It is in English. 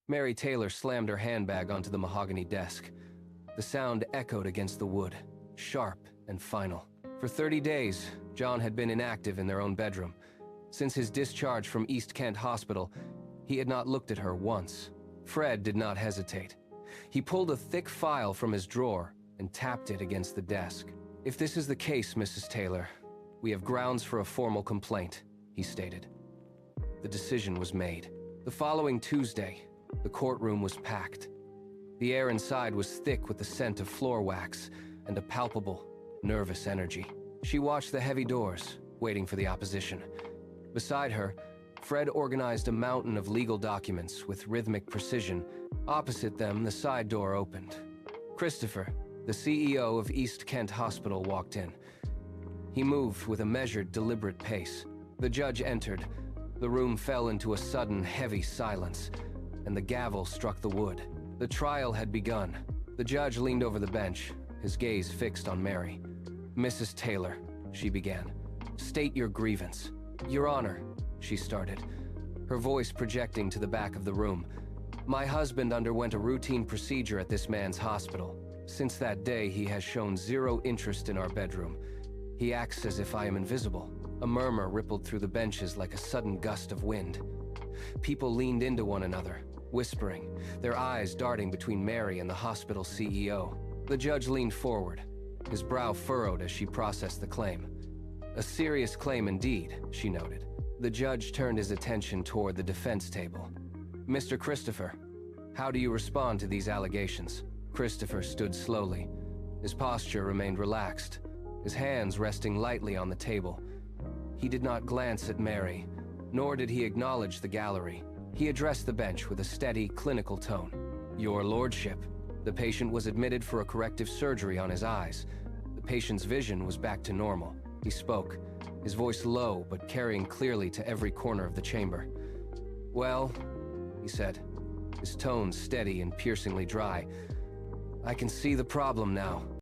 Mary Taylor slammed her handbag onto the mahogany desk. The sound echoed against the wood, sharp and final. For 30 days, John had been inactive in their own bedroom. Since his discharge from East Kent Hospital, he had not looked at her once. Fred did not hesitate. He pulled a thick file from his drawer and tapped it against the desk. "If this is the case, Mrs. Taylor, we have grounds for a formal complaint," he stated. The decision was made. The following Tuesday, the courtroom was packed. The air inside was thick with the scent of floor wax and a palpable, nervous energy. She watched the heavy doors, waiting for the opposition. Beside her, Fred organized a mountain of legal documents with rhythmic precision. Opposite them, the side door opened. Christopher, the CEO of East Kent Hospital, walked in. He moved with a measured, deliberate pace. The judge entered. The room fell into a sudden, heavy silence, and the gavel struck the wood. The trial had begun. The judge leaned over the bench, his gaze fixed on Mary. "Mrs. Taylor," she began, "state your grievance." "Your Honor," she started, her voice projecting to the back of the room. "My husband underwent a routine procedure at this man's hospital. Since that day, he has shown zero interest in our bedroom. He acts as if I am invisible." A murmur rippled through the benches like a sudden gust of wind. People leaned into one another, whispering, their eyes darting between Mary and the hospital CEO. The judge leaned forward, his brow furrowed as she processed the claim. "A serious claim indeed," she noted. The judge turned his attention toward the defense table. "Mr. Christopher, how do you respond to these allegations?" Christopher stood slowly. His posture remained relaxed, his hands resting lightly on the table. He did not glance at Mary, nor did he acknowledge the gallery. He addressed the bench with a steady, clinical tone. "Your Lordship." The patient was admitted for a corrective surgery on his eyes. The patient's vision was back to normal. He spoke, his voice low but carrying clearly to every corner of the chamber. "Well," he said, his tone steady and piercingly dry, "I can see the problem now.